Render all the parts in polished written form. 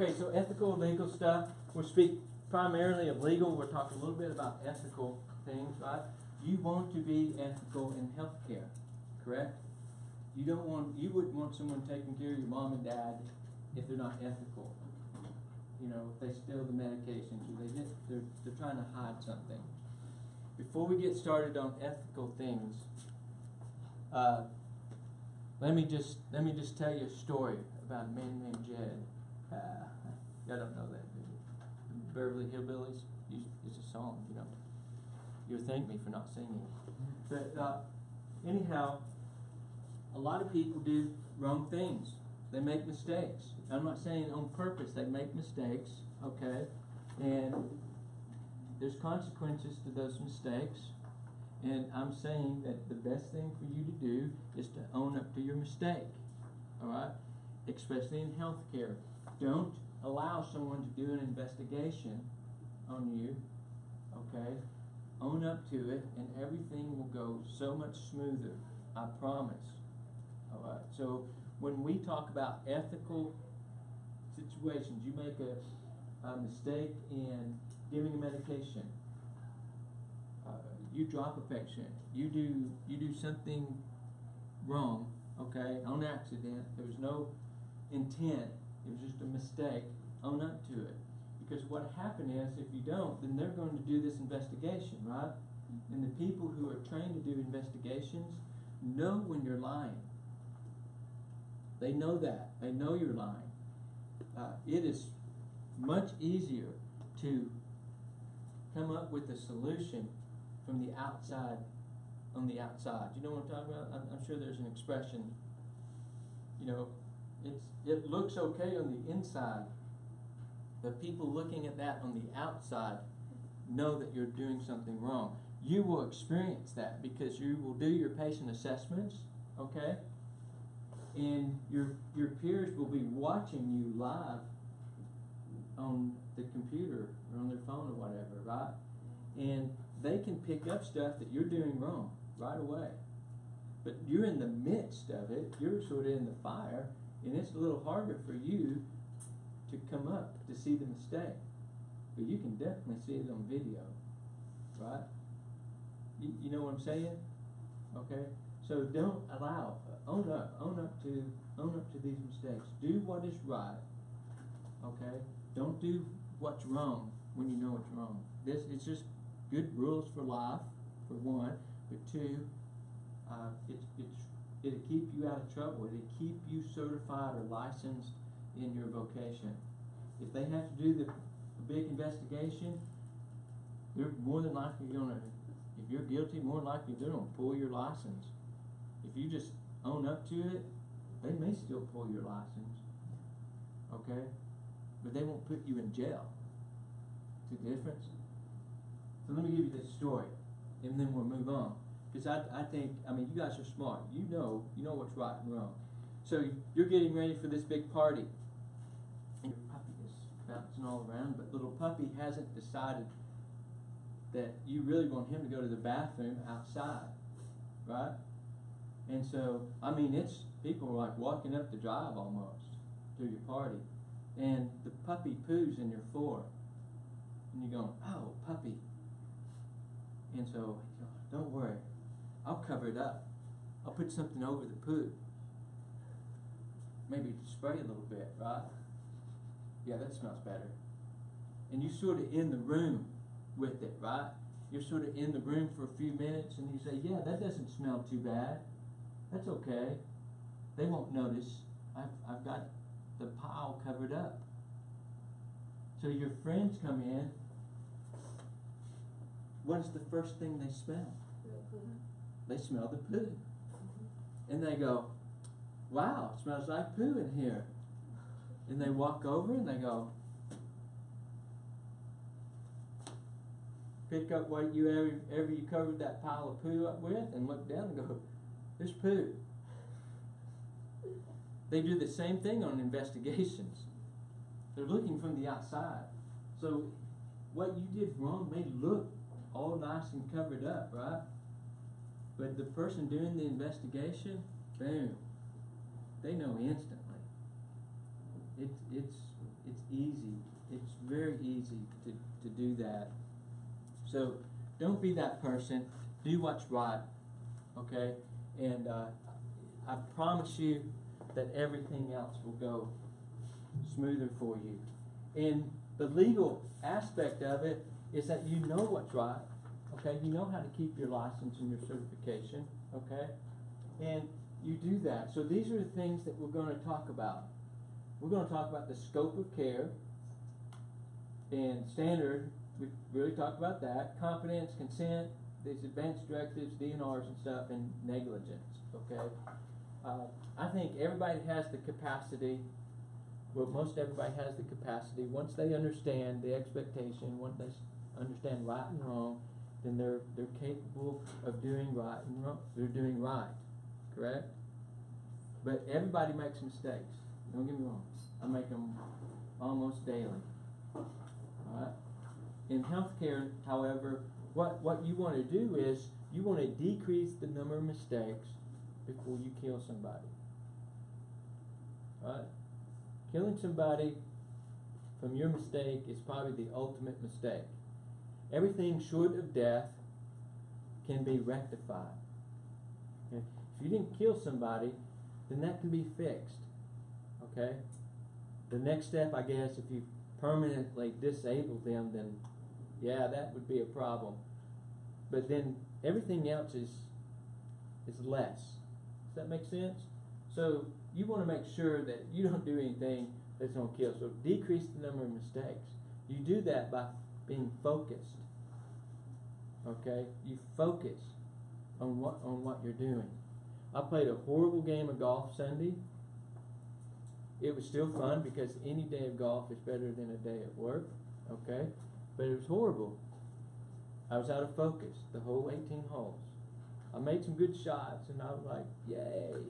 Okay, so ethical, legal stuff. We'll speak primarily of legal. We'll talk a little bit about ethical things, right? You want to be ethical in healthcare, correct? You wouldn't want someone taking care of your mom and dad if they're not ethical. You know, if they steal the medications or they're trying to hide something. Before we get started on ethical things, let me just tell you a story about a man named Jed. I don't know that, do you? Beverly Hillbillies. It's a song, you know. You'll thank me for not singing. But anyhow, a lot of people do wrong things. They make mistakes. I'm not saying on purpose. They make mistakes, okay? And there's consequences to those mistakes. And I'm saying that the best thing for you to do is to own up to your mistake, all right? Especially in healthcare. Don't allow someone to do an investigation on you, okay? Own up to it, and everything will go so much smoother. I promise. All right. So when we talk about ethical situations, you make a mistake in giving a medication. You drop a patient. You do something wrong. Okay, on accident. There was no intent. It was just a mistake. Own up to it. Because what happened is, if you don't, then they're going to do this investigation, right? And the people who are trained to do investigations know when you're lying. They know that. They know you're lying. It is much easier to come up with a solution from the outside, on the outside. You know what I'm talking about? I'm sure there's an expression, you know, it looks okay on the inside, but people looking at that on the outside know that you're doing something wrong. You will experience that because you will do your patient assessments, okay? And your peers will be watching you live on the computer or on their phone or whatever, right? And they can pick up stuff that you're doing wrong right away. But you're in the midst of it. You're sort of in the fire, and it's a little harder for you to come up to see the mistake. But you can definitely see it on video, right? You know what I'm saying? Okay? So don't allow, own up to these mistakes. Do what is right, okay? Don't do what's wrong when you know what's wrong. It's just good rules for life, for one, but two, it'll keep you out of trouble. It'll keep you certified or licensed in your vocation. If they have to do the big investigation, they're more than likely gonna, if you're guilty, more than likely they're gonna pull your license. If you just own up to it, they may still pull your license, okay? But they won't put you in jail. See the difference? So let me give you this story, and then we'll move on. Because I think, I mean, you guys are smart. You know what's right and wrong. So you're getting ready for this big party, and your puppy is bouncing all around, but little puppy hasn't decided that you really want him to go to the bathroom outside, right? And so, I mean, people are like walking up the drive almost to your party, and the puppy poos in your floor, and you're going, oh, puppy. And so, you go, don't worry, I'll cover it up. I'll put something over the poo. Maybe spray a little bit, right? Yeah, that smells better. And you sort of in the room with it, right? You're sort of in the room for a few minutes, and you say, yeah, that doesn't smell too bad. That's okay. They won't notice. I've got the pile covered up. So your friends come in. What is the first thing they smell? They smell the poo. And they go, wow, it smells like poo in here. And they walk over and they go, pick up what you ever you covered that pile of poo up with and look down and go, there's poo. They do the same thing on investigations. They're looking from the outside. So what you did wrong may look all nice and covered up, right? But the person doing the investigation, boom, they know instantly. It's easy. It's very easy to do that. So don't be that person. Do what's right, okay? And I promise you that everything else will go smoother for you. And the legal aspect of it is that you know what's right, okay? You know how to keep your license and your certification, okay? And you do that. So these are the things that we're going to talk about. We're going to talk about the scope of care and standard. We really talked about that. Competence, consent, these advanced directives, DNRs and stuff, and negligence, okay? I think everybody has the capacity. Well, most everybody has the capacity. Once they understand the expectation, once they understand right and wrong, then they're capable of doing right and wrong. They're doing right, correct? But everybody makes mistakes. Don't get me wrong. I make them almost daily. All right? In healthcare, however, what you want to do is you want to decrease the number of mistakes before you kill somebody. All right? Killing somebody from your mistake is probably the ultimate mistake. Everything short of death can be rectified. Okay? If you didn't kill somebody, then that can be fixed. Okay? The next step, I guess, if you permanently disable them, then yeah, that would be a problem. But then everything else is less. Does that make sense? So you want to make sure that you don't do anything that's going to kill. So decrease the number of mistakes. You do that by being focused. Okay? You focus on what you're doing. I played a horrible game of golf Sunday. It was still fun because any day of golf is better than a day at work. Okay? But it was horrible. I was out of focus the whole 18 holes. I made some good shots and I was like, yay.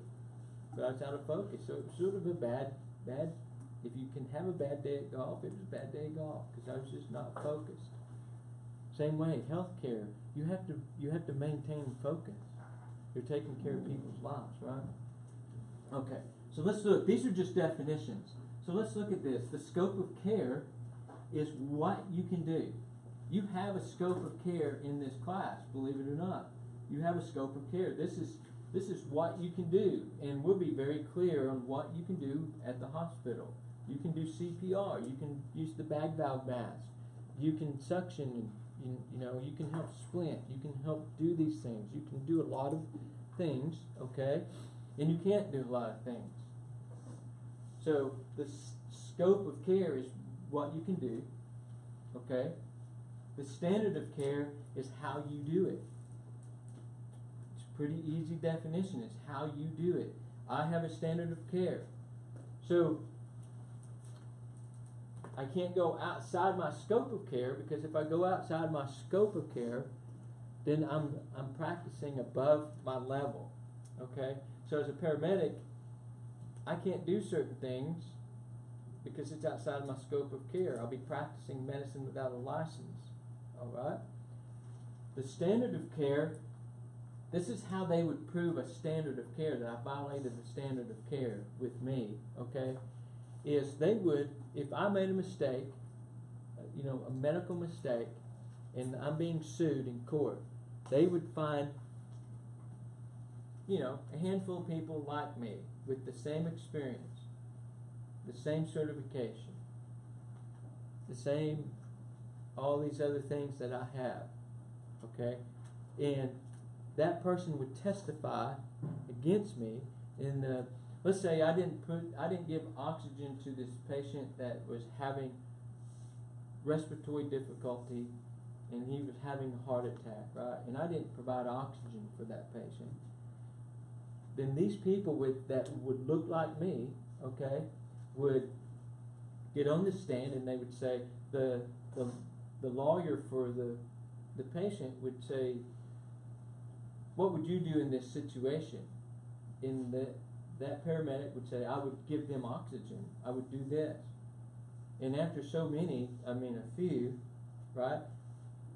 But I was out of focus. So it was sort of a bad, if you can have a bad day at golf, it was a bad day at golf because I was just not focused. Same way, healthcare, you have to maintain focus. You're taking care of people's lives, right? Okay, so let's look. These are just definitions. So let's look at this. The scope of care is what you can do. You have a scope of care in this class, believe it or not. You have a scope of care. This is what you can do, and we'll be very clear on what you can do at the hospital. You can do CPR. You can use the bag valve mask. You can suction. You can help splint. You can help do these things. You can do a lot of things, okay? And you can't do a lot of things. So the scope of care is what you can do, okay? The standard of care is how you do it. It's a pretty easy definition. It's how you do it. I have a standard of care. So I can't go outside my scope of care, because if I go outside my scope of care, then I'm practicing above my level. Okay? So as a paramedic, I can't do certain things because it's outside my scope of care. I'll be practicing medicine without a license. Alright? The standard of care, this is how they would prove a standard of care, that I violated the standard of care with me, okay? Is they would, if I made a mistake, a medical mistake, and I'm being sued in court, they would find, a handful of people like me with the same experience, the same certification, the same, all these other things that I have, okay? And that person would testify against me in the, let's say I didn't give oxygen to this patient that was having respiratory difficulty and he was having a heart attack, right? And I didn't provide oxygen for that patient. Then these people that would look like me, okay, would get on the stand and they would say, the lawyer for the patient would say, what would you do in this situation? That paramedic would say, I would give them oxygen. I would do this. And after so many, a few, right,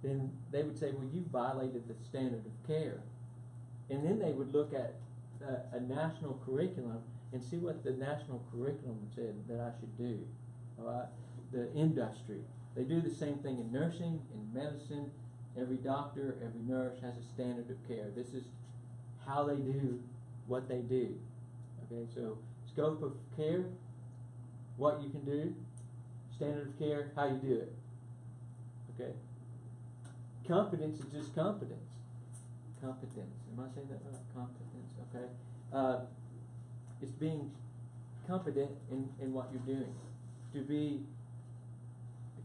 then they would say, well, you violated the standard of care. And then they would look at a national curriculum and see what the national curriculum said that I should do. All right? the industry. They do the same thing in nursing, in medicine. Every doctor, every nurse has a standard of care. This is how they do what they do. Okay, so scope of care, what you can do, standard of care, how you do it. Okay. Competence is just competence. Competence. Am I saying that right? Competence. Okay. It's being competent in what you're doing. To be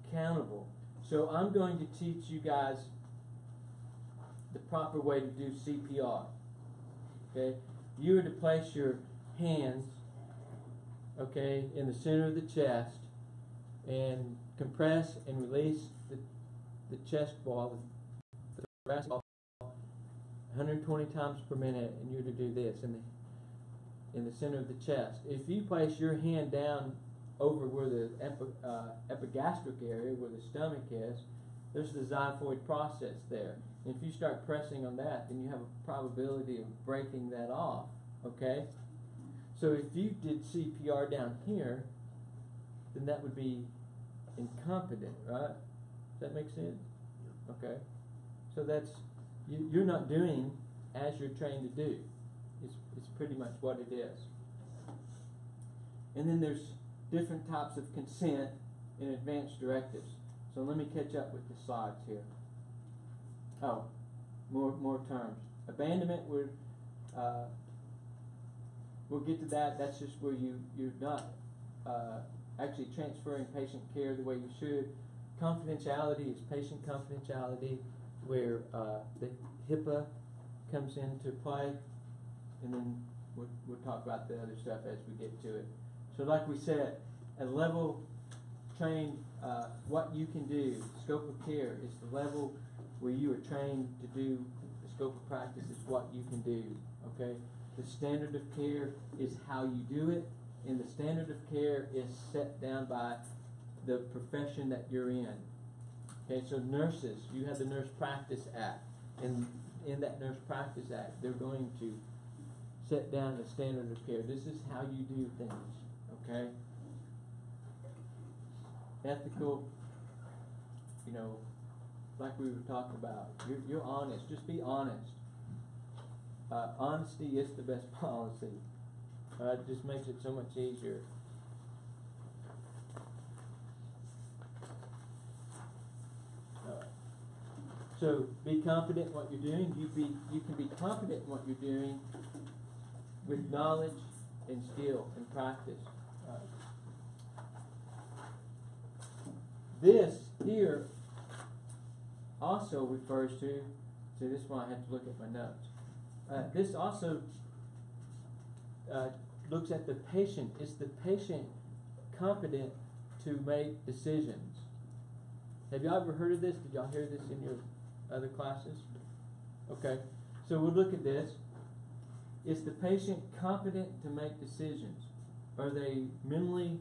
accountable. So I'm going to teach you guys the proper way to do CPR. Okay. You are to place your hands, okay, in the center of the chest and compress and release the chest ball, the thoracic ball, 120 times per minute, and you're to do this in the center of the chest. If you place your hand down over where the epigastric area, where the stomach is, there's the xiphoid process there. And if you start pressing on that, then you have a probability of breaking that off. Okay? So if you did CPR down here, then that would be incompetent, right? Does that make sense? Okay. So that's, you're not doing as you're trained to do. It's pretty much what it is. And then there's different types of consent in advanced directives. So let me catch up with the slides here. Oh, more terms. Abandonment, we'll get to that. That's just where you're not actually transferring patient care the way you should. Confidentiality is patient confidentiality, where the HIPAA comes into play, and then we'll talk about the other stuff as we get to it. So like we said, at level trained, what you can do, scope of care is the level where you are trained to do. The scope of practice is what you can do, okay? The standard of care is how you do it, and the standard of care is set down by the profession that you're in. Okay, so nurses, you have the Nurse Practice Act, and in that Nurse Practice Act, they're going to set down the standard of care. This is how you do things, okay? Ethical, you know, like we were talking about, you're honest. Just be honest. Honesty is the best policy. It just makes it so much easier. So be confident in what you're doing. You can be confident in what you're doing with knowledge and skill and practice. This here also refers to, see, this one I have to look at my notes. This also looks at the patient. Is the patient competent to make decisions? Have y'all ever heard of this? Did y'all hear this in your other classes? Okay, so we'll look at this. Is the patient competent to make decisions? Are they mentally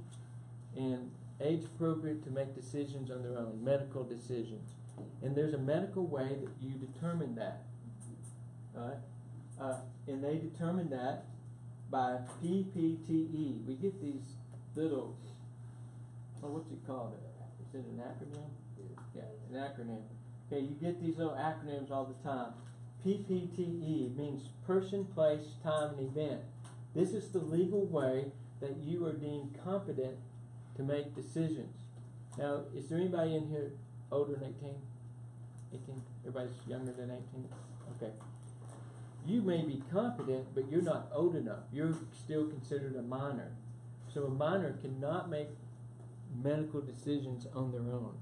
and age appropriate to make decisions on their own, medical decisions? And there's a medical way that you determine that. All right? And they determine that by PPTE. We get these little, what's it called? Is it an acronym? Yeah, an acronym. Okay, you get these little acronyms all the time. PPTE means person, place, time, and event. This is the legal way that you are deemed competent to make decisions. Now, is there anybody in here older than 18? 18? Everybody's younger than 18? Okay. You may be competent, but you're not old enough. You're still considered a minor. So a minor cannot make medical decisions on their own.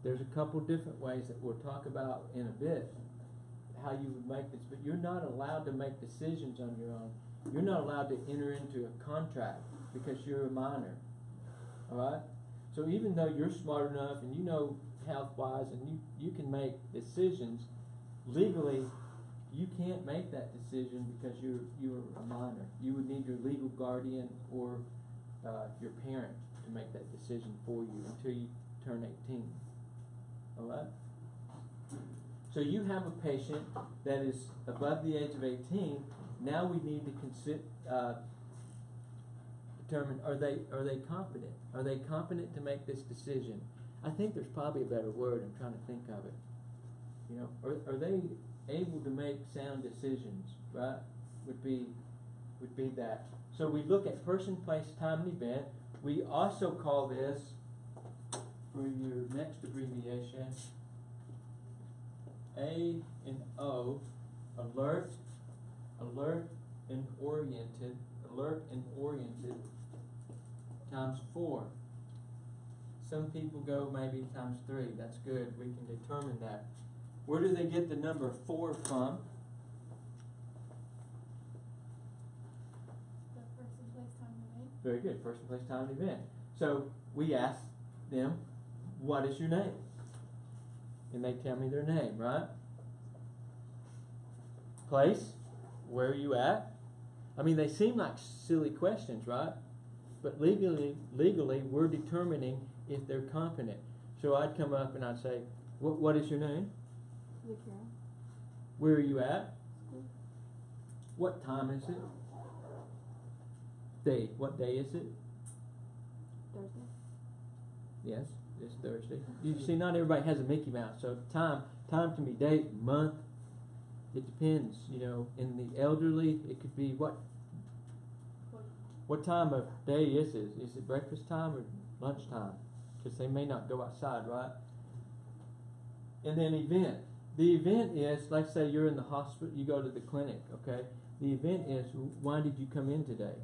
There's a couple different ways that we'll talk about in a bit how you would make this, but you're not allowed to make decisions on your own. You're not allowed to enter into a contract because you're a minor. Alright? So even though you're smart enough and you know health-wise and you can make decisions, legally you can't make that decision because you're a minor. You would need your legal guardian or your parent to make that decision for you until you turn 18. Alright? So you have a patient that is above the age of 18. Now we need to determine, are they competent? Are they competent to make this decision? I think there's probably a better word. I'm trying to think of it. You know, are they able to make sound decisions? Right? Would be that. So we look at person, place, time, and event. We also call this, for your next abbreviation, A and O, alert, and oriented, times 4. Some people go maybe times 3. That's good. We can determine that. Where do they get the number 4 from? The person, place, time, and event. Very good. Person, place, time, and event. So we ask them, what is your name? And they tell me their name, right? Place, where are you at? I mean, they seem like silly questions, right? But legally, we're determining if they're competent. So I'd come up and I'd say, what is your name? Victoria. Where are you at? School. What time is it? Day. What day is it? Thursday. Yes, it's Thursday. You see, not everybody has a Mickey Mouse. So time can be date, month. It depends. You know, in the elderly, it could be what time of day is it? Is it breakfast time or lunchtime? Because they may not go outside, right? And then event. The event is, let's say you're in the hospital, you go to the clinic, okay? The event is, why did you come in today?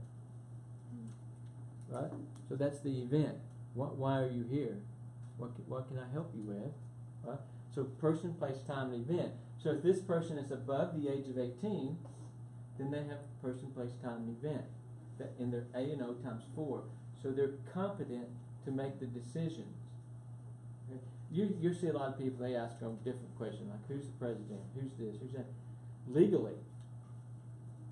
Right? So that's the event. Why are you here? What can I help you with? Right? So person, place, time, and event. So if this person is above the age of 18, then they have person, place, time, and event. In their A and O times 4. So they're competent to make the decisions. Okay? You see a lot of people, they ask them different questions, like who's the president, who's this, who's that. Legally,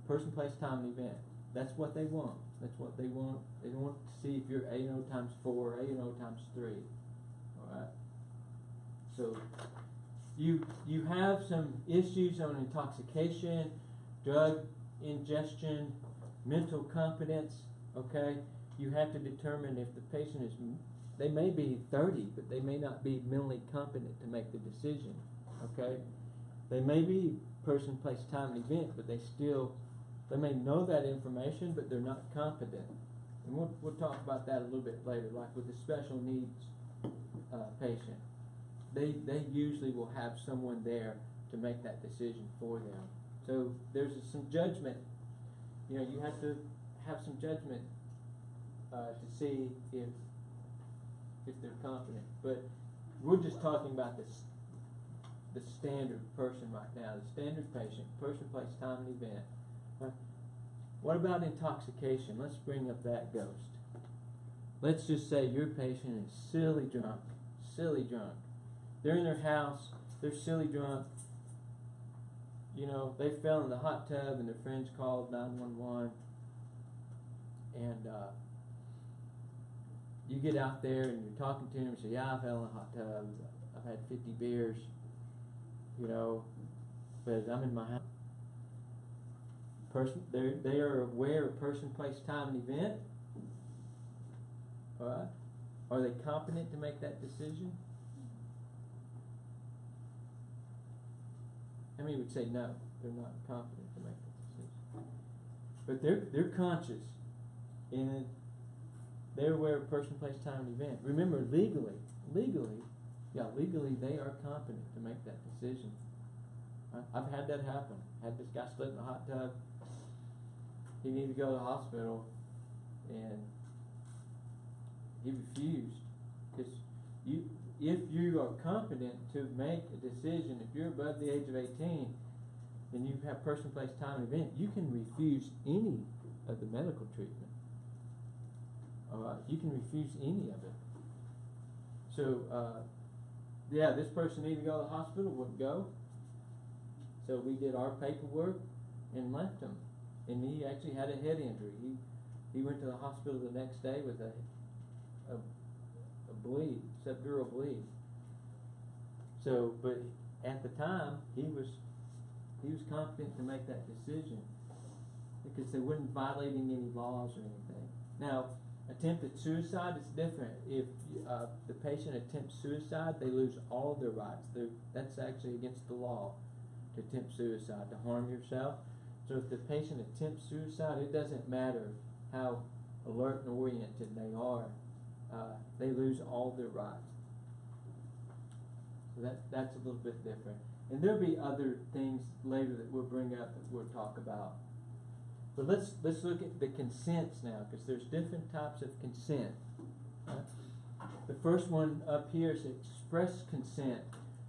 person, place, time, and event. That's what they want. That's what they want. They want to see if you're A and O times 4, A and O times 3. Alright? So you have some issues on intoxication, drug ingestion, mental competence, okay? You have to determine if the patient is, they may be 30, but they may not be mentally competent to make the decision, okay? They may be person, place, time, and event, but they may know that information, but they're not competent. And we'll talk about that a little bit later, like with the special needs patient. They usually will have someone there to make that decision for them. So there's some judgment. You know, you have to have some judgment to see if they're competent. But we're just talking about the standard person right now, the standard patient, person, place, time, and event. What about intoxication? Let's bring up that ghost. Let's just say your patient is silly drunk. They're in their house, they're silly drunk. You know, they fell in the hot tub and their friends called 911. And you get out there and you're talking to them and say, yeah, I fell in the hot tub. I've had 50 beers, you know, but I'm in my house. They are aware of person, place, time, and event. All right? Are they competent to make that decision? How many would say no? They're not competent to make that decision. But they're conscious, and they're aware of person, place, time, and event. Remember, legally, they are competent to make that decision. Right? I've had that happen. I had this guy slip in the hot tub. He needed to go to the hospital, and he refused. Because if you are competent to make a decision, if you're above the age of 18, and you have person, place, time, and event, you can refuse any of the medical treatment. All right, you can refuse any of it. So, this person needed to go to the hospital, wouldn't go. So we did our paperwork and left him. And he actually had a head injury. He went to the hospital the next day with a bleed, subdural bleed. So, but at the time, he was competent to make that decision because they weren't violating any laws or anything. Now, attempted suicide is different. If the patient attempts suicide, they lose all of their rights. That's actually against the law to attempt suicide, to harm yourself. So if the patient attempts suicide, it doesn't matter how alert and oriented they are. They lose all their rights. So that's a little bit different. And there'll be other things later that we'll bring up that we'll talk about. But let's look at the consents now, because there's different types of consent. The first one up here is express consent.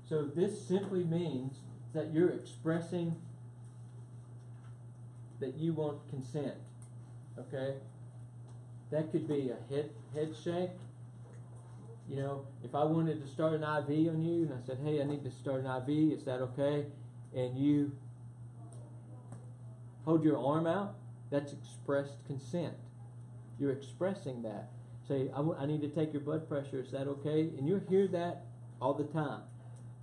So this simply means that you're expressing that you want consent. Okay? That could be a head shake. You know, if I wanted to start an IV on you and I said, hey, I need to start an IV, is that okay? And you hold your arm out, that's expressed consent. You're expressing that. Say, I need to take your blood pressure, is that okay? And you'll hear that all the time.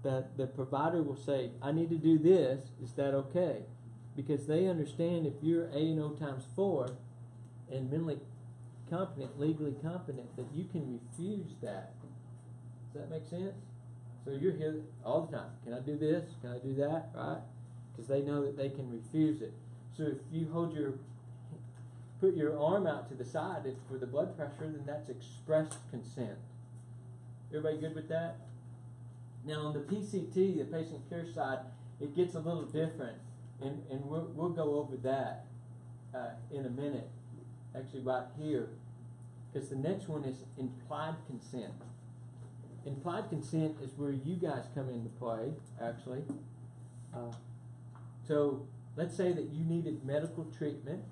The provider will say, I need to do this, is that okay? Because they understand if you're A&O times 4 and mentally competent, legally competent, that you can refuse that. Does that make sense? So you're here all the time. Can I do this? Can I do that? Right? Because they know that they can refuse it. So if you put your arm out to the side for the blood pressure, then that's expressed consent. Everybody good with that? Now on the PCT, the patient care side, it gets a little different, and we'll go over that in a minute. Actually, right here, because the next one is implied consent. Implied consent is where you guys come into play, actually. So let's say that you needed medical treatment,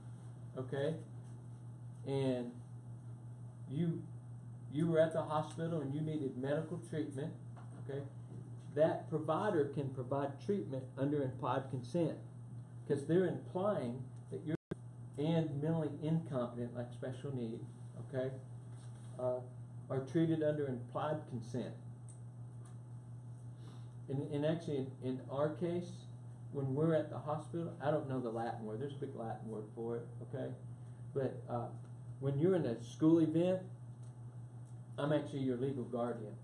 okay, and you were at the hospital and you needed medical treatment, okay. That provider can provide treatment under implied consent, because they're implying that you're and mentally incompetent, like special needs, okay, are treated under implied consent. And actually, in our case, when we're at the hospital, I don't know the Latin word. There's a big Latin word for it, okay? But when you're in a school event, I'm actually your legal guardian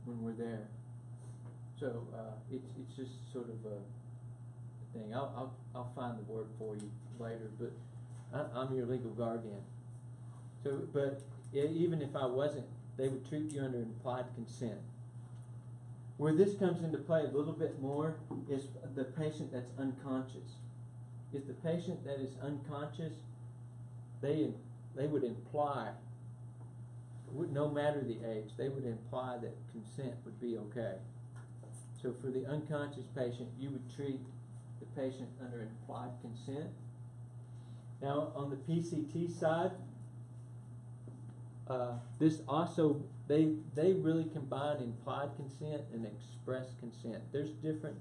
when we're there. So it's just sort of a thing. I'll find the word for you later, but I'm your legal guardian. So, but even if I wasn't, they would treat you under implied consent. Where this comes into play a little bit more is the patient that's unconscious. If the patient that is unconscious, they would imply, no matter the age, they would imply that consent would be okay. So for the unconscious patient, you would treat the patient under implied consent. Now on the PCT side, this also, they really combine implied consent and express consent. There's different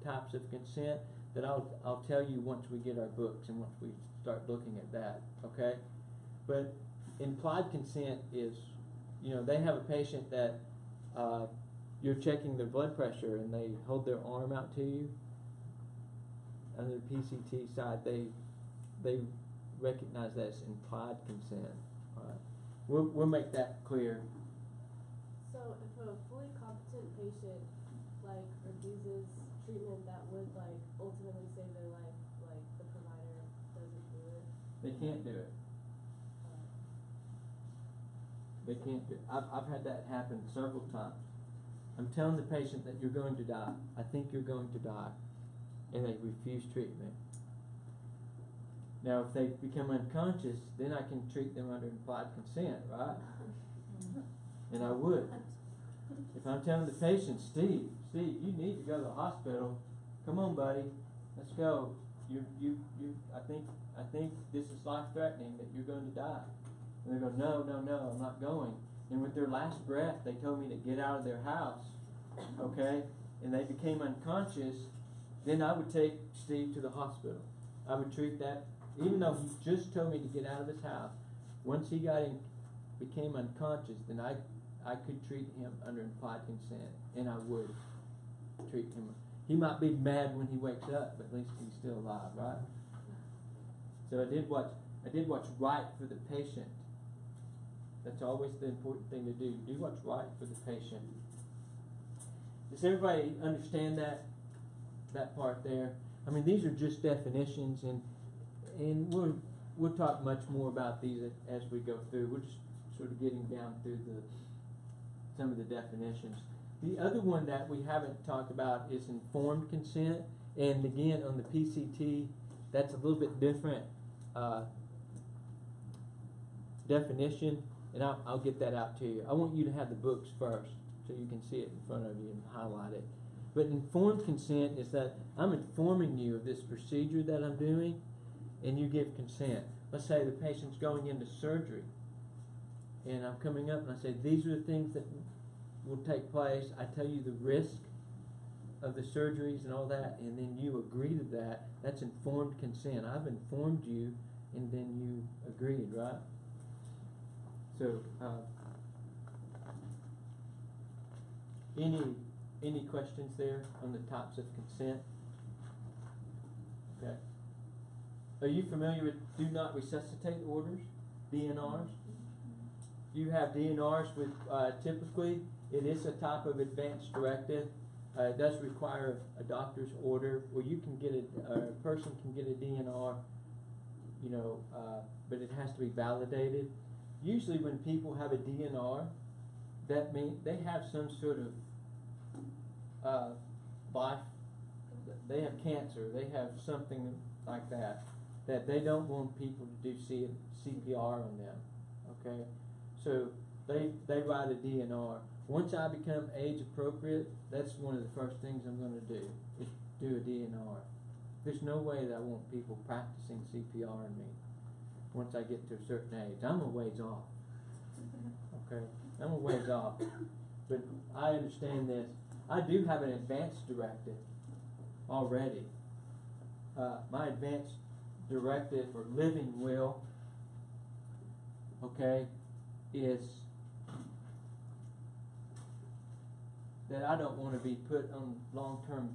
types of consent that I'll tell you once we get our books and once we start looking at that, okay? But implied consent is, you know, they have a patient that you're checking their blood pressure and they hold their arm out to you. On the PCT side, they recognize that as implied consent. All right. We'll make that clear. So if a fully competent patient like refuses treatment that would like ultimately save their life, like the provider doesn't do it? They can't do it. They can't do it. I've had that happen several times. I'm telling the patient that you're going to die. I think you're going to die. And they refuse treatment. Now, if they become unconscious, then I can treat them under implied consent, right? And I would. If I'm telling the patient, Steve, you need to go to the hospital. Come on, buddy, let's go. I think this is life-threatening, that you're going to die. And they go, no, I'm not going. And with their last breath, they told me to get out of their house, okay? And they became unconscious. Then I would take Steve to the hospital. I would treat that, even though he just told me to get out of his house. Once he became unconscious, then I could treat him under implied consent, and I would treat him. He might be mad when he wakes up, but at least he's still alive, right? So I did what's right for the patient. That's always the important thing to do. Do what's right for the patient. Does everybody understand that part there? I mean, these are just definitions, and we'll talk much more about these as we go through. We're just sort of getting down through some of the definitions. The other one that we haven't talked about is informed consent, and again on the PCT, that's a little bit different definition, and I'll get that out to you. I want you to have the books first so you can see it in front of you and highlight it. But informed consent is that I'm informing you of this procedure that I'm doing, and you give consent. Let's say the patient's going into surgery, and I'm coming up and I say, these are the things that will take place. I tell you the risk of the surgeries and all that, and then you agree to that. That's informed consent. I've informed you, and then you agreed, right? So, any questions there on the types of consent? Okay. Are you familiar with do not resuscitate orders, DNRs? You have DNRs with typically it is a type of advanced directive. It does require a doctor's order, or you can get a person can get a DNR, but it has to be validated. Usually, when people have a DNR, that means they have some sort of life. They have cancer. They have something like that they don't want people to do CPR on them. Okay, so they write a DNR. Once I become age appropriate, that's one of the first things I'm going to do is do a DNR. There's no way that I want people practicing CPR on me once I get to a certain age. I'm a ways off. Okay, I'm a ways off. But I understand this. I do have an advanced directive already. My advanced directive or living will, okay, is that I don't want to be put on long-term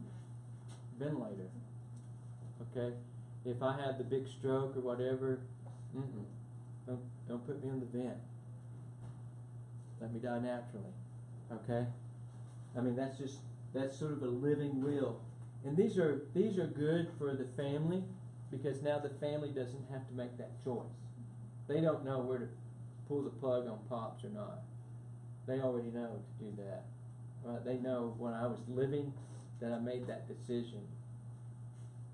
ventilator. Okay, if I have the big stroke or whatever, don't put me on the vent. Let me die naturally. Okay, I mean that's sort of a living will, and these are good for the family because now the family doesn't have to make that choice. They don't know where to pull the plug on pops or not. They already know to do that. Right? They know when I was living that I made that decision.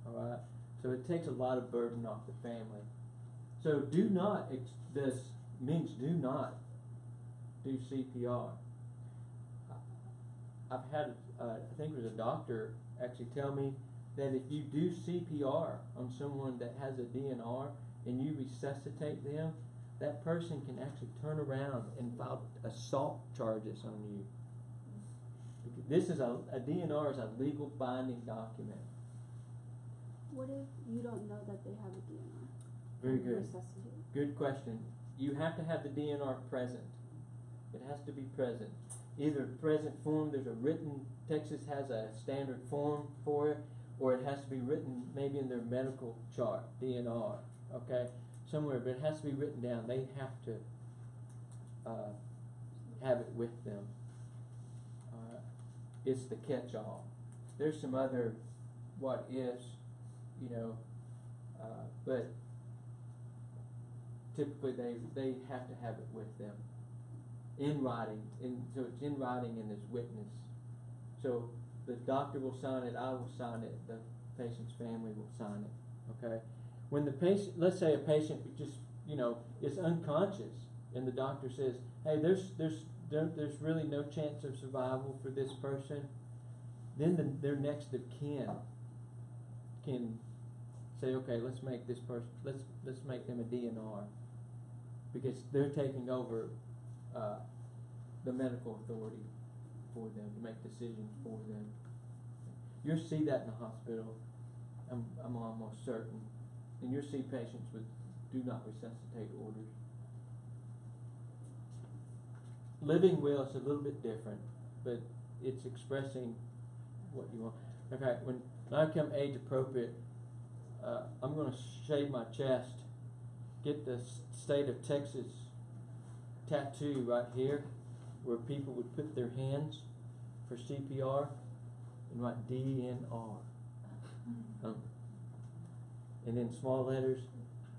All right. So it takes a lot of burden off the family. So this means do not do CPR. I've had, I think it was a doctor actually tell me that if you do CPR on someone that has a DNR and you resuscitate them, that person can actually turn around and file assault charges on you. This is a DNR is a legal binding document. What if you don't know that they have a DNR? Very good. Resuscitate? Good question. You have to have the DNR present. It has to be present. Either present form, there's a written, Texas has a standard form for it, or it has to be written maybe in their medical chart, DNR, okay, somewhere, but it has to be written down. They have to have it with them. It's the catch-all. There's some other what ifs, but typically they have to have it with them in writing, so it's in writing and there's witness. So the doctor will sign it, I will sign it, the patient's family will sign it. Okay. When the patient, let's say a patient just is unconscious, and the doctor says, "Hey, there's really no chance of survival for this person," then their next of kin can say, "Okay, let's make this person, let's make them a DNR," because they're taking over the medical authority for them to make decisions for them. You'll see that in the hospital. I'm almost certain, and you'll see patients with do not resuscitate orders. Living will is a little bit different, but it's expressing what you want. Okay, when I become age appropriate, I'm going to shave my chest, get the state of Texas tattoo right here, where people would put their hands for CPR and write DNR. And in small letters,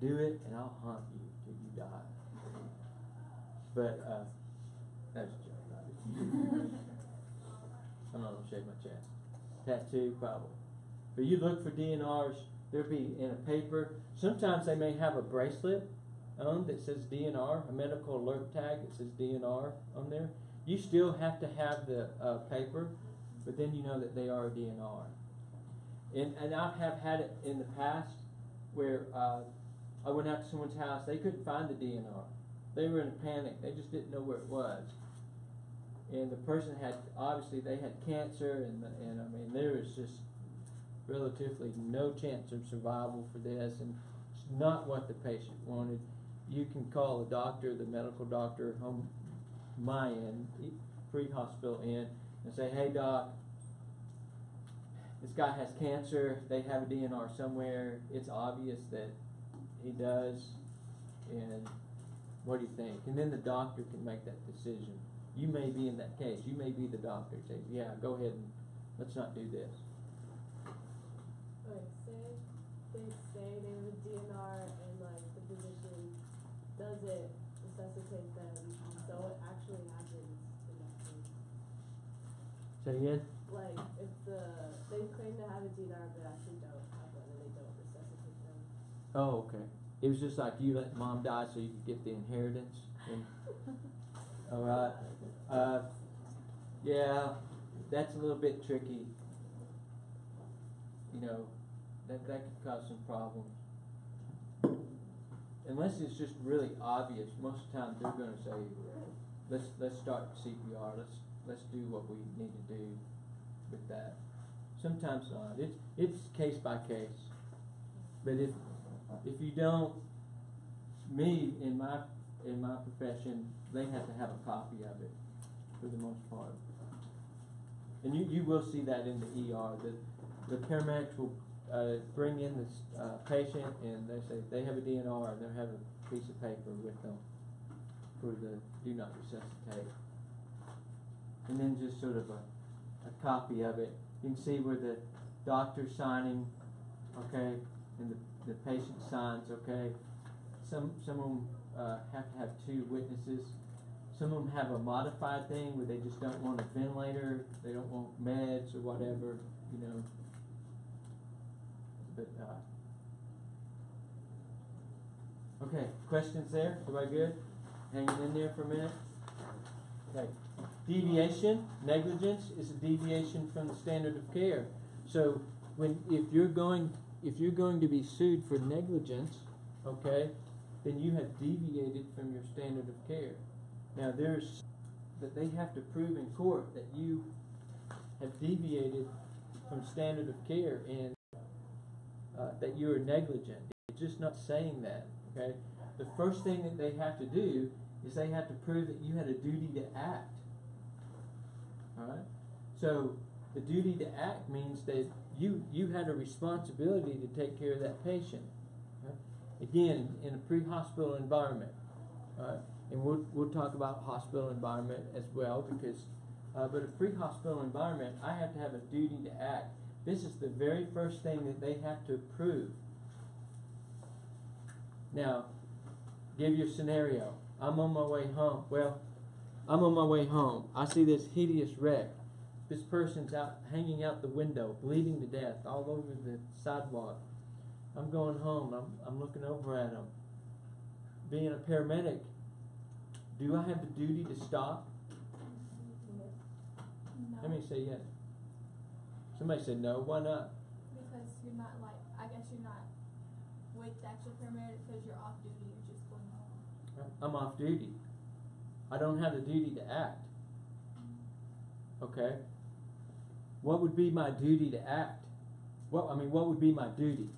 do it and I'll haunt you till you die. But that's a joke, right? I'm not going to shave my chest. Tattoo, probably. But you look for DNRs, they'll be in a paper. Sometimes they may have a bracelet on that says DNR, a medical alert tag that says DNR on there. You still have to have the paper, but then you know that they are a DNR. And I have had it in the past where I went out to someone's house, they couldn't find the DNR. They were in a panic, they just didn't know where it was. And the person had, obviously they had cancer, and I mean, there was just relatively no chance of survival for this, and it's not what the patient wanted. You can call the doctor, the medical doctor, home, my end, pre-hospital end, and say, hey doc, this guy has cancer, they have a DNR somewhere, it's obvious that he does, and what do you think? And then the doctor can make that decision. You may be in that case, you may be the doctor, say, yeah, go ahead and let's not do this. Okay, say they have a DNR and like the physician doesn't resuscitate them, so it actually happens in that case. Say again? Like if they claim to have a DNR but actually don't have one and they don't resuscitate them. Oh, okay. It was just like you let mom die so you could get the inheritance. All right. Yeah, that's a little bit tricky. You know, that could cause some problems. Unless it's just really obvious, most of the time they're going to say, let's start CPR. Let's do what we need to do with that. Sometimes not. It's case by case. But if you don't, me in my profession, they have to have a copy of it for the most part. And you will see that in the ER. The paramedics will bring in this patient, and they say they have a DNR, and they'll have a piece of paper with them for the do not resuscitate. And then just sort of a copy of it. You can see where the doctor's signing, okay, and the patient signs, okay. Some of them have to have two witnesses. Some of them have a modified thing where they just don't want a ventilator, they don't want meds or whatever, you know. But okay, questions there? Everybody good? Hanging in there for a minute? Okay. Deviation, negligence is a deviation from the standard of care. So if you're going to be sued for negligence, okay, then you have deviated from your standard of care. Now that they have to prove in court that you have deviated from standard of care and that you are negligent. It's just not saying that, okay? The first thing that they have to do is they have to prove that you had a duty to act. All right? So the duty to act means that you had a responsibility to take care of that patient. Right? Again, in a pre-hospital environment. And we'll talk about hospital environment as well, because but a pre-hospital environment, I have to have a duty to act. This is the very first thing that they have to prove. Now, give you a scenario. I'm on my way home. Well, I'm on my way home. I see this hideous wreck. This person's out hanging out the window, bleeding to death all over the sidewalk. I'm going home. I'm looking over at them. Being a paramedic, do I have the duty to stop? No. Let me say yes. Somebody said no. Why not? Because you're not I guess you're not with the actual paramedic because you're off duty. You're just going home. I'm off duty. I don't have the duty to act. Okay. What would be my duty to act? What would be my duty?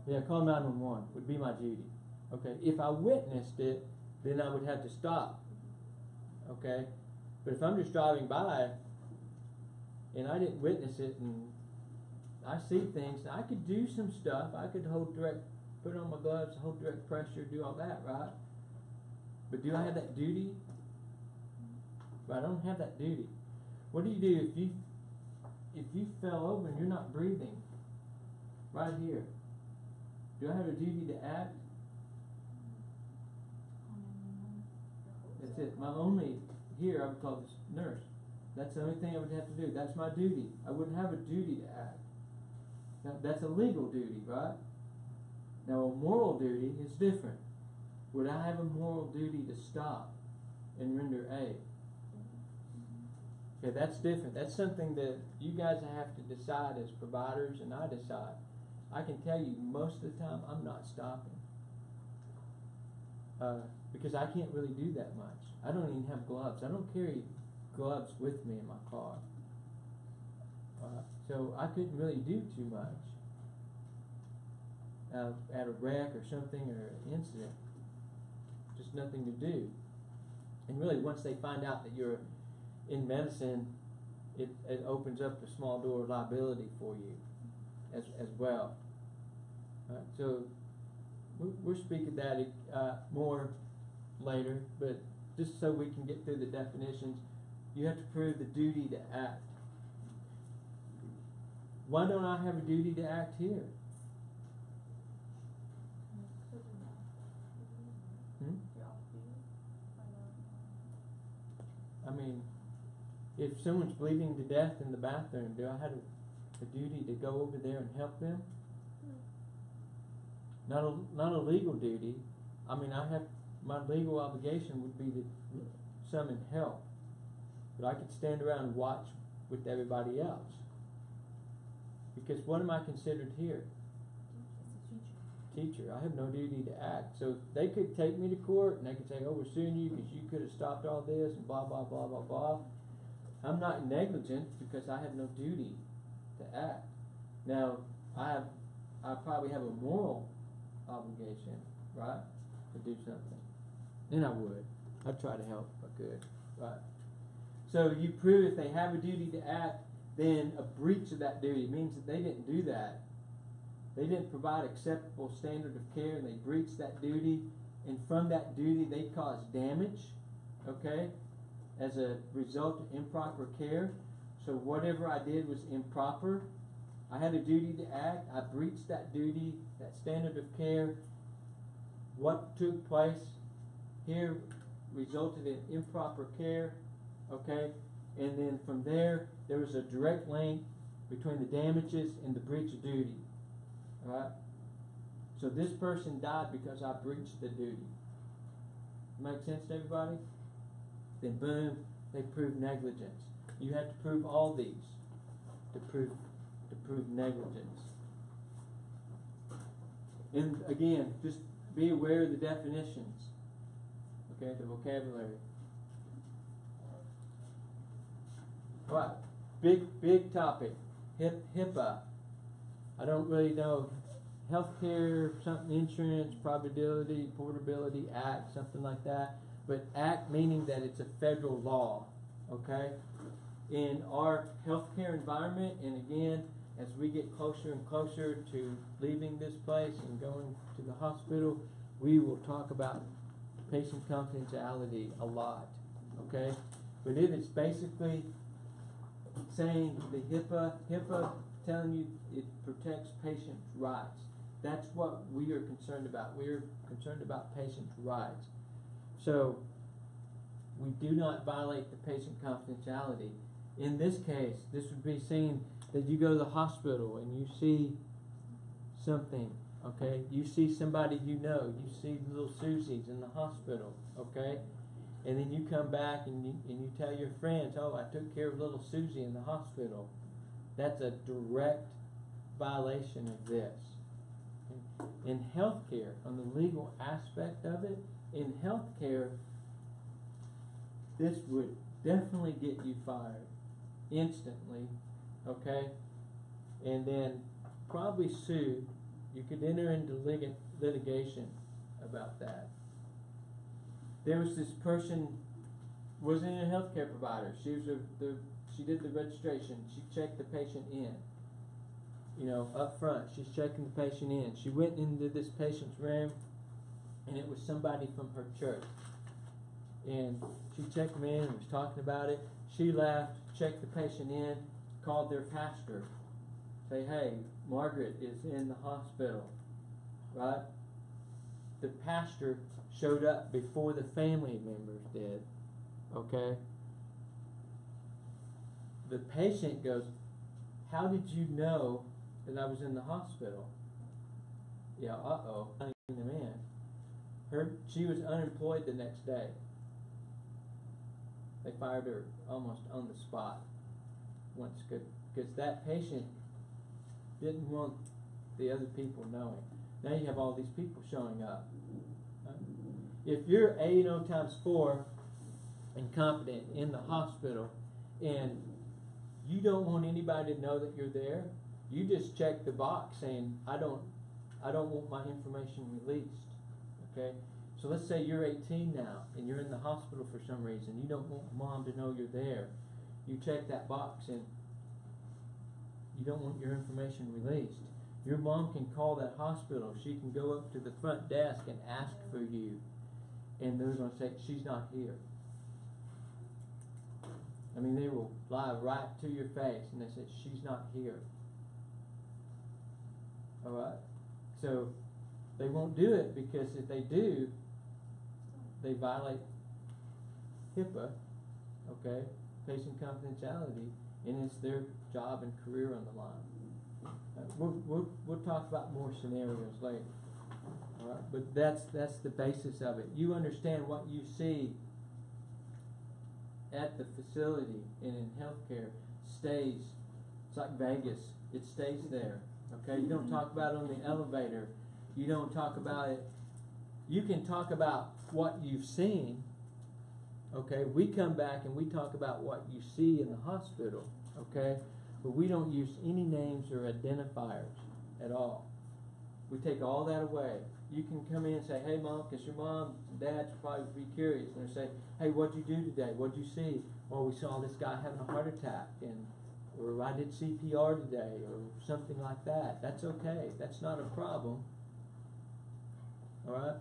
Yeah, call 911 would be my duty. Okay. If I witnessed it, then I would have to stop. Okay. But if I'm just driving by and I didn't witness it and I see things. I could do some stuff. I could put on my gloves, hold direct pressure, do all that, right? But do I have that duty? But I don't have that duty. What do you do if you fell over and you're not breathing? Right here. Do I have a duty to act? That's it. My only here I would call this nurse. That's the only thing I would have to do. That's my duty. I wouldn't have a duty to act. Now, that's a legal duty, right? Now a moral duty is different. Would I have a moral duty to stop and render aid? Okay, that's different. That's something that you guys have to decide as providers, and I decide. I can tell you most of the time I'm not stopping. Because I can't really do that much. I don't even have gloves. I don't carry gloves with me in my car. So I couldn't really do too much at a wreck or something or an incident. Just nothing to do. And really, once they find out that you're in medicine, it opens up a small door of liability for you as well. So we're speaking that more later, but just so we can get through the definitions, you have to prove the duty to act. Why don't I have a duty to act here? I mean, if someone's bleeding to death in the bathroom, do I have a duty to go over there and help them? Not a legal duty. I mean, my legal obligation would be to summon help, but I could stand around and watch with everybody else. Because what am I considered here? Teacher. I have no duty to act. So they could take me to court and they could say, "Oh, we're suing you because you could have stopped all this," and blah blah blah blah blah. I'm not negligent because I have no duty to act. Now I probably have a moral obligation, right, to do something. And I would. I'd try to help if I could, right? So you prove if they have a duty to act, then a breach of that duty means that they didn't do that. They didn't provide acceptable standard of care, and they breached that duty. And from that duty, they caused damage, okay, as a result of improper care. So whatever I did was improper. I had a duty to act. I breached that duty, that standard of care. What took place here resulted in improper care, okay? And then from there was a direct link between the damages and the breach of duty, all right? So this person died because I breached the duty. Make sense to everybody? Then boom, they prove negligence. You have to prove all these to prove negligence. And again, just be aware of the definitions, okay, the vocabulary. All right, big topic, HIPAA. I don't really know, healthcare, something, insurance, probability, portability, act, something like that. But act meaning that it's a federal law, okay? In our healthcare environment, and again, as we get closer and closer to leaving this place and going to the hospital, we will talk about patient confidentiality a lot, okay? But it is basically saying the HIPAA telling you it protects patients' rights. That's what we are concerned about. We are concerned about patients' rights. So we do not violate the patient confidentiality. In this case, this would be saying that you go to the hospital and you see something, okay? You see somebody you know. You see little Susies in the hospital, okay? And then you come back and you tell your friends, "Oh, I took care of little Susie in the hospital." That's a direct violation of this. In healthcare, on the legal aspect of it, in healthcare, this would definitely get you fired instantly, okay? And then probably sued. You could enter into litigation about that. There was this person, wasn't a healthcare provider. She was she did the registration. She checked the patient in. up front. She's checking the patient in. She went into this patient's room, and it was somebody from her church. And she checked him in and was talking about it. She left, checked the patient in, called their pastor. Say, hey, Margaret is in the hospital, right? The pastor showed up before the family members did, okay? The patient goes, how did you know that I was in the hospital? Yeah, letting them in. She was unemployed the next day. They fired her almost on the spot because that patient didn't want the other people knowing. Now you have all these people showing up. If you're A&O times 4 incompetent in the hospital and you don't want anybody to know that you're there, you just check the box saying, I don't want my information released. Okay? So let's say you're 18 now and you're in the hospital for some reason. You don't want mom to know you're there. You check that box and you don't want your information released. Your mom can call that hospital. She can go up to the front desk and ask for you. And they're going to say, she's not here. I mean, they will lie right to your face and they say, she's not here. Alright? So, they won't do it because if they do, they violate HIPAA, okay, patient confidentiality, and it's their job and career on the line. We'll talk about more scenarios later. All right, but that's the basis of it. You understand what you see at the facility and in healthcare stays. It's like Vegas. It stays there. Okay, you don't talk about it on the elevator. You don't talk about it. You can talk about what you've seen. Okay, we come back and we talk about what you see in the hospital. Okay, but we don't use any names or identifiers at all. We take all that away. You can come in and say, hey mom, because your mom and dad will probably be curious. And they'll say, hey, what'd you do today? What'd you see? Well, we saw this guy having a heart attack, or I did CPR today, or something like that. That's okay. That's not a problem. All right?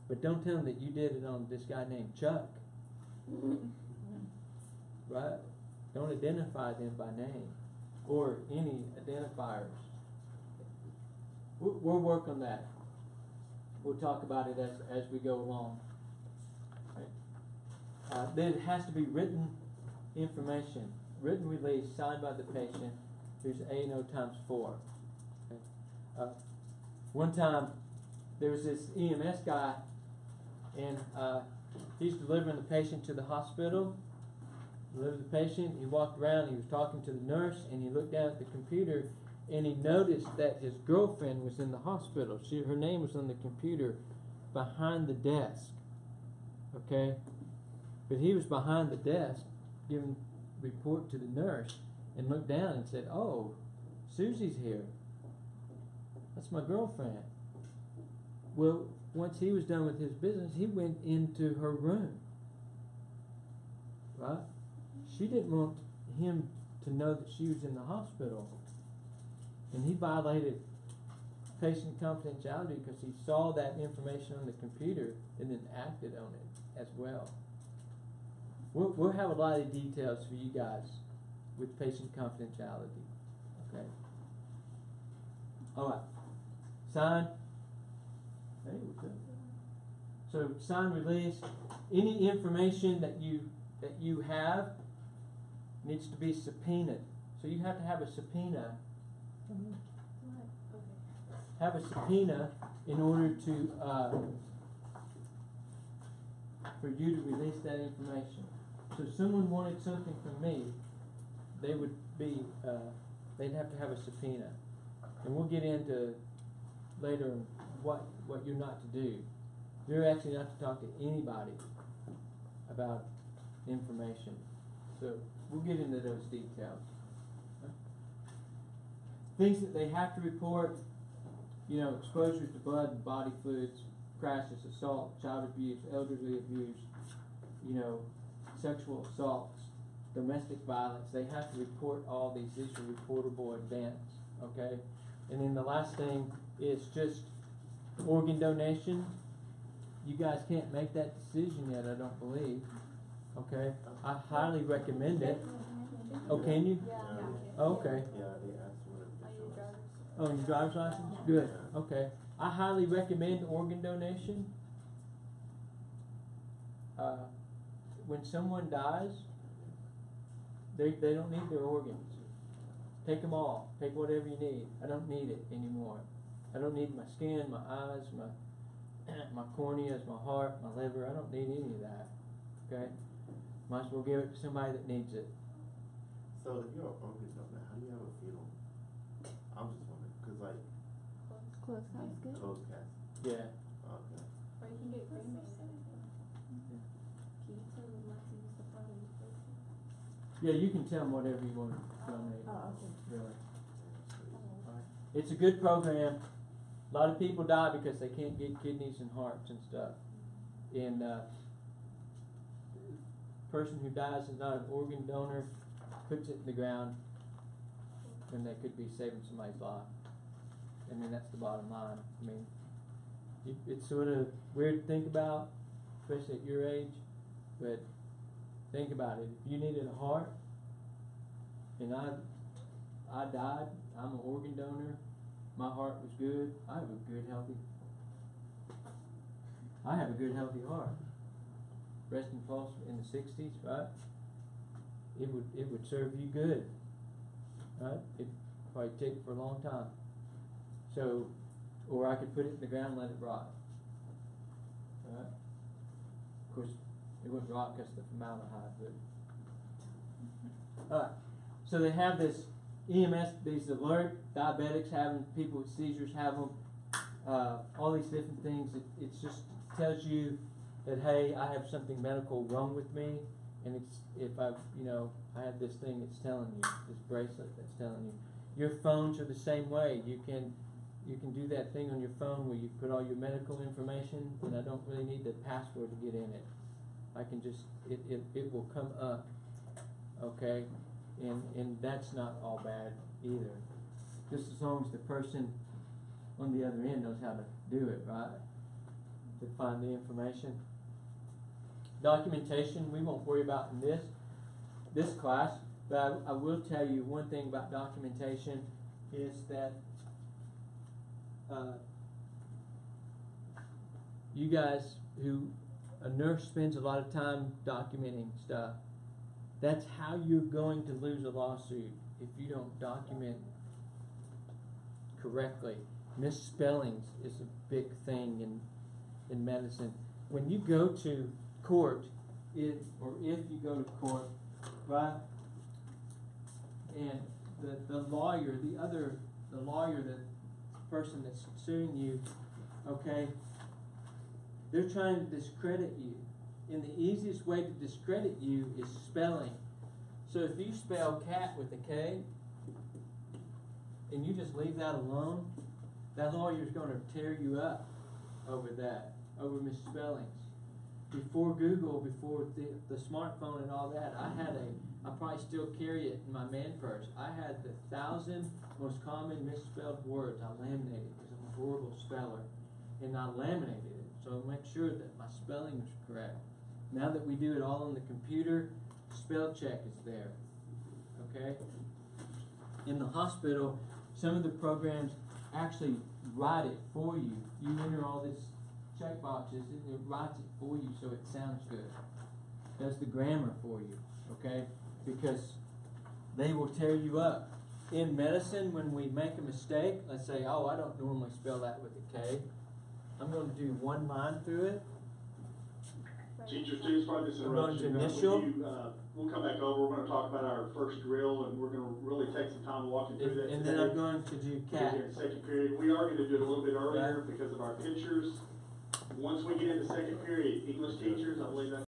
But don't tell them that you did it on this guy named Chuck. Right? Don't identify them by name or any identifiers. We'll work on that. We'll talk about it as we go along. Right. Then it has to be written information, written release signed by the patient. Here's A&O times 4. Okay. One time, there was this EMS guy, and he's delivering the patient to the hospital. Delivered the patient. He walked around. He was talking to the nurse, and he looked down at the computer. And he noticed that his girlfriend was in the hospital. Her name was on the computer behind the desk. Okay? But he was behind the desk giving report to the nurse and looked down and said, oh, Susie's here. That's my girlfriend. Well, once he was done with his business, he went into her room. Right? She didn't want him to know that she was in the hospital. And he violated patient confidentiality because he saw that information on the computer and then acted on it as well. We'll have a lot of details for you guys with patient confidentiality. Okay. All right. Sign. Hey, what's up? So sign release. Any information that you have needs to be subpoenaed. So you have to have a subpoena. Have a subpoena in order to for you to release that information. So if someone wanted something from me, they would be they'd have to have a subpoena, and we'll get into later what you're not to do. You're actually not to talk to anybody about information. So we'll get into those details. Things that they have to report, exposure to blood and body fluids, crashes, assault, child abuse, elderly abuse, sexual assaults, domestic violence. They have to report all these. These are reportable events. okay? And then the last thing is just organ donation. You guys can't make that decision yet, I don't believe, okay? I highly recommend it. Oh, can you? Yeah. Oh, okay. Yeah, they asked what Are if you the drivers? Oh, your driver's license? Good, okay. I highly recommend organ donation. When someone dies, they don't need their organs. Take them all. Take whatever you need. I don't need it anymore. I don't need my skin, my eyes, my corneas, my heart, my liver. I don't need any of that. Okay? Might as well give it to somebody that needs it. So if you're an organ donor, how do you have a funeral? I'm just wondering, cause like Close casket. closed casket. Yeah. Okay. Or you can get cremated. Can you tell them not to use the part of your face? Yeah, you can tell them whatever you want to donate. Oh, okay. Really. It's a good program. A lot of people die because they can't get kidneys and hearts and stuff. And person who dies is not an organ donor, puts it in the ground, then they could be saving somebody's life. I mean, that's the bottom line. I mean, it's sort of weird to think about, especially at your age, but think about it. If you needed a heart, and I died, I'm an organ donor, my heart was good, I have a good healthy heart. Resting pulse in the 60s, right? It would serve you good, right? It'd probably take for a long time. So, or I could put it in the ground and let it rot, right? Of course, it wouldn't rot because of the formaldehyde, but. Alright, so they have this EMS, these alert, diabetics have them, people with seizures have them, all these different things. It just tells you that, hey, I have something medical wrong with me, and it's, if I have this thing that's telling you, this bracelet that's telling you. Your phones are the same way. You can do that thing on your phone where you put all your medical information, and I don't really need the password to get in it. I can just, it will come up, okay? And that's not all bad either. Just as long as the person on the other end knows how to do it, right? To find the information. Documentation, we won't worry about in this class, but I will tell you one thing about documentation is that you guys a nurse spends a lot of time documenting stuff. That's how you're going to lose a lawsuit if you don't document correctly. Misspellings is a big thing in medicine. When you go to court, if you go to court, right, and the lawyer, the person that's suing you, okay, they're trying to discredit you. And the easiest way to discredit you is spelling. So if you spell cat with a K, and you just leave that alone, that lawyer's going to tear you up over that, over misspellings. Before Google, before the smartphone and all that, I probably still carry it in my man purse. I had the 1,000 most common misspelled words. I laminated because I'm a horrible speller. And I laminated it, so I make sure that my spelling was correct. Now that we do it all on the computer, spell check is there, okay? In the hospital, some of the programs actually write it for you. You enter all these check boxes and it writes it for you so it sounds good. Does the grammar for you, okay? Because they will tear you up. In medicine, when we make a mistake, let's say, oh, I don't normally spell that with a K. I'm going to do one line through it. Teacher, students, pardon this We're going to interruption. initial. We'll come back over. We're going to talk about our first drill, and we're going to really take some time walking through that And today. then I'm going to do cat. Here in second period. We are going to do it a little bit earlier because of our pictures. Once we get into second period, English teachers, I believe that's